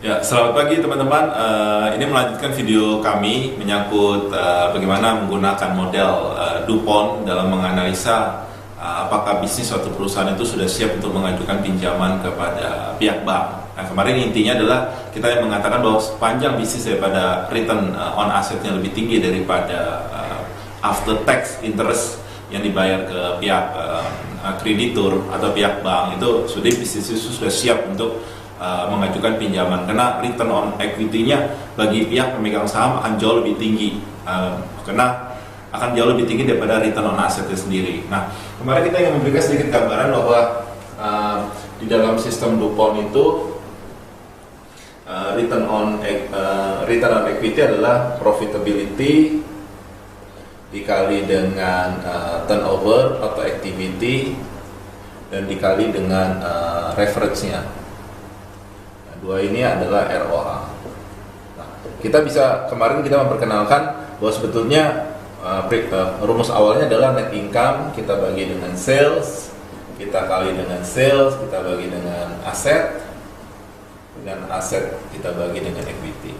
Ya, selamat pagi teman-teman. Ini melanjutkan video kami menyangkut bagaimana menggunakan model DuPont dalam menganalisa apakah bisnis suatu perusahaan itu sudah siap untuk mengajukan pinjaman kepada pihak bank. Nah, kemarin intinya adalah kita yang mengatakan bahwa sepanjang bisnis daripada return on assetnya lebih tinggi daripada after tax interest yang dibayar ke pihak kreditur atau pihak bank, itu bisnis itu sudah siap untuk mengajukan pinjaman, karena return on equity-nya bagi pihak pemegang saham akan jauh lebih tinggi, karena akan jauh lebih tinggi daripada return on asset-nya sendiri. Nah, kemarin kita ingin memberikan sedikit gambaran bahwa di dalam sistem DuPont itu return on equity adalah profitability dikali dengan turnover atau activity dan dikali dengan leverage-nya. Dua ini adalah ROA. Nah, kita bisa kemarin kita memperkenalkan bahwa sebetulnya rumus awalnya adalah net income kita bagi dengan sales, kita kali dengan sales, kita bagi dengan aset, dan aset kita bagi dengan equity.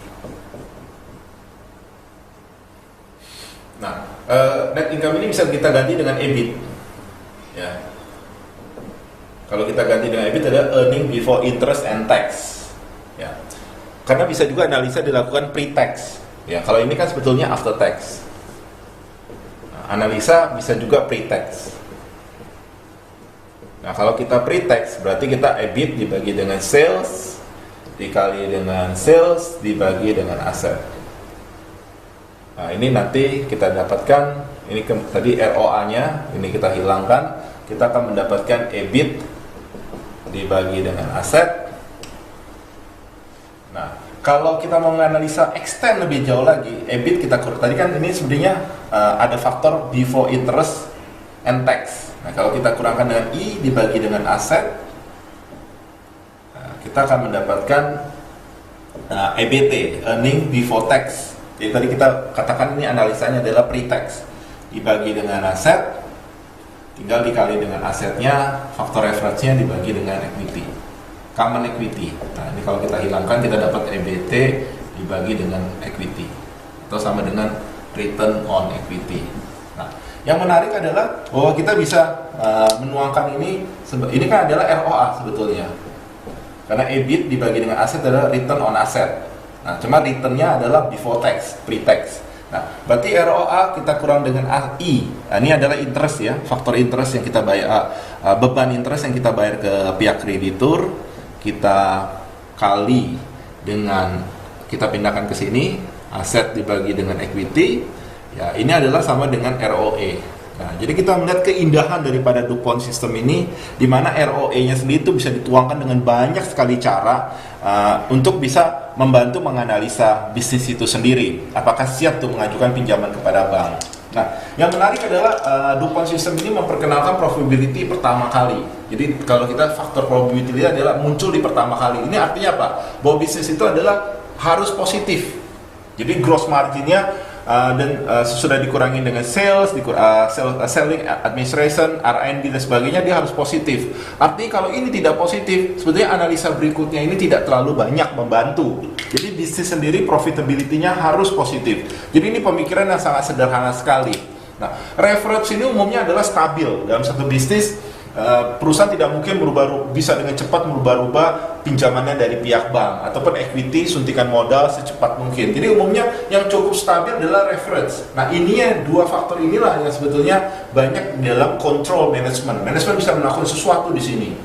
Nah, net income ini bisa kita ganti dengan EBIT. Ya. Kalau kita ganti dengan EBIT adalah earning before interest and tax. Ya, karena bisa juga analisa dilakukan pre-tax. Ya, kalau ini kan sebetulnya after tax. Nah, analisa bisa juga pre-tax. Nah, kalau kita pre-tax berarti kita EBIT dibagi dengan sales dikali dengan sales dibagi dengan aset. Nah, ini nanti kita dapatkan ini tadi ROA-nya ini kita hilangkan, kita akan mendapatkan EBIT dibagi dengan aset. Nah, kalau kita mau menganalisa extend lebih jauh lagi, EBIT kita tadi kan ini sebenarnya ada faktor before interest and tax. Nah, kalau kita kurangkan dengan I dibagi dengan aset, kita akan mendapatkan EBT, earning before tax. Jadi tadi kita katakan ini analisanya adalah pre-tax dibagi dengan aset, tinggal dikali dengan asetnya, faktor leverage-nya dibagi dengan equity. Common equity. Nah, ini kalau kita hilangkan kita dapat EBT dibagi dengan equity atau sama dengan return on equity. Nah, yang menarik adalah bahwa kita bisa menuangkan ini kan adalah ROA sebetulnya. Karena EBIT dibagi dengan aset adalah return on asset. Nah, cuma returnnya adalah before tax, pre-tax. Nah, berarti ROA kita kurang dengan I. Nah, ini adalah interest ya, faktor interest yang kita bayar, beban interest yang kita bayar ke pihak kreditur. Kita kali dengan kita pindahkan ke sini, aset dibagi dengan equity, ya ini adalah sama dengan ROE. Nah, jadi kita melihat keindahan daripada DuPont sistem ini, di mana ROE-nya sendiri itu bisa dituangkan dengan banyak sekali cara untuk bisa membantu menganalisa bisnis itu sendiri. Apakah siap untuk mengajukan pinjaman kepada bank? Nah, yang menarik adalah DuPont sistem ini memperkenalkan probability pertama kali. Jadi kalau kita faktor probability adalah muncul di pertama kali. Ini artinya apa? Bahwa bisnis itu adalah harus positif. Jadi gross marginnya dan sudah dikurangi dengan sales, selling, administration, R&D dan sebagainya, dia harus positif. Artinya kalau ini tidak positif, sebetulnya analisa berikutnya ini tidak terlalu banyak membantu. Jadi bisnis sendiri profitability-nya harus positif. Jadi ini pemikiran yang sangat sederhana sekali. Nah, leverage ini umumnya adalah stabil dalam satu bisnis. Perusahaan tidak mungkin bisa dengan cepat merubah-rubah pinjamannya dari pihak bank ataupun equity suntikan modal secepat mungkin. Jadi umumnya yang cukup stabil adalah leverage. Nah, dua faktor inilah yang sebetulnya banyak dalam control management. Manajemen bisa melakukan sesuatu di sini.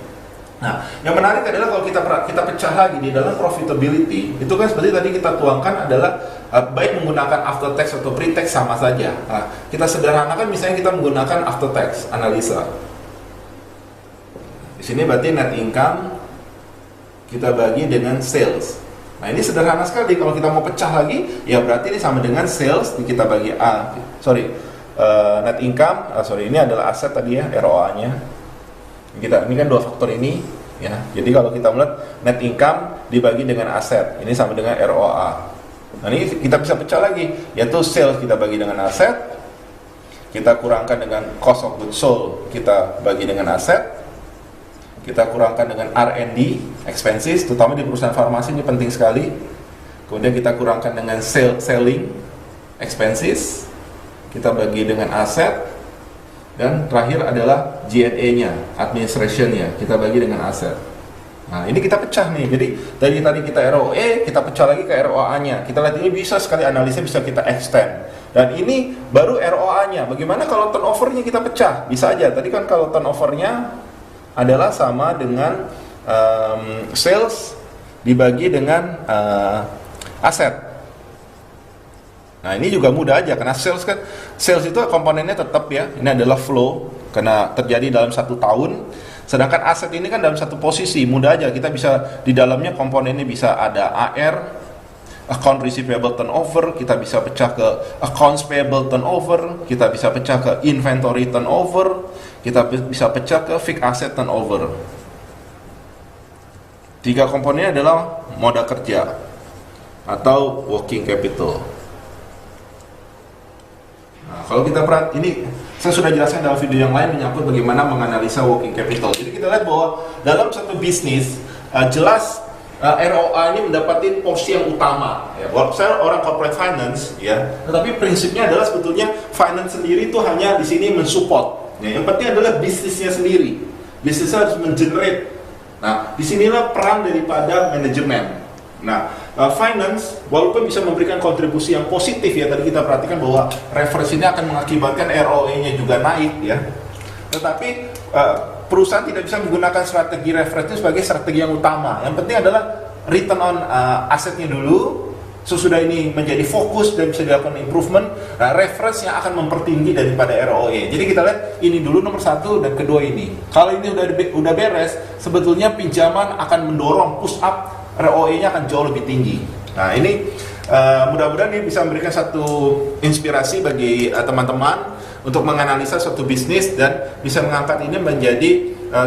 Nah, yang menarik adalah kalau kita pecah lagi di dalam profitability, itu kan seperti tadi kita tuangkan adalah baik menggunakan after tax atau pre-tax sama saja. Nah, kita sederhanakan misalnya kita menggunakan after tax analisa. Di sini berarti net income kita bagi dengan sales. Nah, ini sederhana sekali. Kalau kita mau pecah lagi, ya berarti ini sama dengan sales kita bagi net income. Ini adalah aset tadi ya, ROA-nya. Ini kan dua faktor ini ya. Jadi kalau kita melihat net income dibagi dengan aset, ini sama dengan ROA. Nah, ini kita bisa pecah lagi, yaitu sales kita bagi dengan aset, kita kurangkan dengan cost of goods sold kita bagi dengan aset, kita kurangkan dengan R&D expenses, terutama di perusahaan farmasi ini penting sekali. Kemudian kita kurangkan dengan selling expenses, kita bagi dengan aset, dan terakhir adalah G&A-nya, administration-nya, kita bagi dengan aset. Nah, ini kita pecah nih. Jadi dari tadi kita ROE, kita pecah lagi ke ROA-nya. Kita lihat ini bisa sekali analisa, bisa kita extend. Dan ini baru ROA-nya. Bagaimana kalau turnover-nya kita pecah? Bisa aja. Tadi kan kalau turnover-nya adalah sama dengan sales dibagi dengan aset. Nah, ini juga mudah aja karena sales itu komponennya tetap ya. Ini adalah flow karena terjadi dalam 1 tahun. Sedangkan aset ini kan dalam satu posisi, mudah aja kita bisa di dalamnya komponennya bisa ada AR, account receivable turnover, kita bisa pecah ke accounts payable turnover, kita bisa pecah ke inventory turnover, kita bisa pecah ke fixed asset turnover. 3 komponennya adalah modal kerja atau working capital. Nah, kalau kita perhatikan ini saya sudah jelaskan dalam video yang lain menyangkut bagaimana menganalisa working capital. Jadi kita lihat bahwa dalam satu bisnis jelas ROA ini mendapatkan porsi yang utama. Ya, walaupun saya orang corporate finance, ya, tetapi prinsipnya adalah sebetulnya finance sendiri itu hanya di sini mensupport. Ya, yang penting adalah bisnisnya sendiri. Bisnisnya harus mengenerate. Nah, disinilah peran daripada manajemen. Nah, finance walaupun bisa memberikan kontribusi yang positif ya, tadi kita perhatikan bahwa reference ini akan mengakibatkan ROE-nya juga naik ya. Tetapi perusahaan tidak bisa menggunakan strategi reference sebagai strategi yang utama. Yang penting adalah return on asetnya dulu. Sesudah ini menjadi fokus dan bisa dilakukan improvement, nah, reference yang akan mempertinggi daripada ROE. Jadi kita lihat ini dulu nomor 1 dan kedua ini. Kalau ini udah beres, sebetulnya pinjaman akan mendorong push up ROE-nya akan jauh lebih tinggi. Nah, ini mudah-mudahan ini bisa memberikan satu inspirasi bagi teman-teman untuk menganalisa suatu bisnis dan bisa mengangkat ini menjadi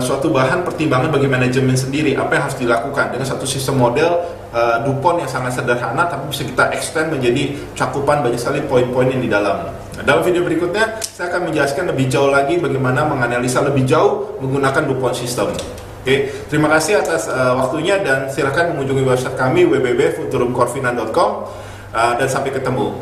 suatu bahan pertimbangan bagi manajemen sendiri apa yang harus dilakukan dengan satu sistem model DuPont yang sangat sederhana tapi bisa kita extend menjadi cakupan banyak sekali poin-poin yang di dalam. Nah, dalam video berikutnya saya akan menjelaskan lebih jauh lagi bagaimana menganalisa lebih jauh menggunakan DuPont system. Oke, terima kasih atas waktunya dan silakan mengunjungi website kami www.futurumcorfinance.com dan sampai ketemu.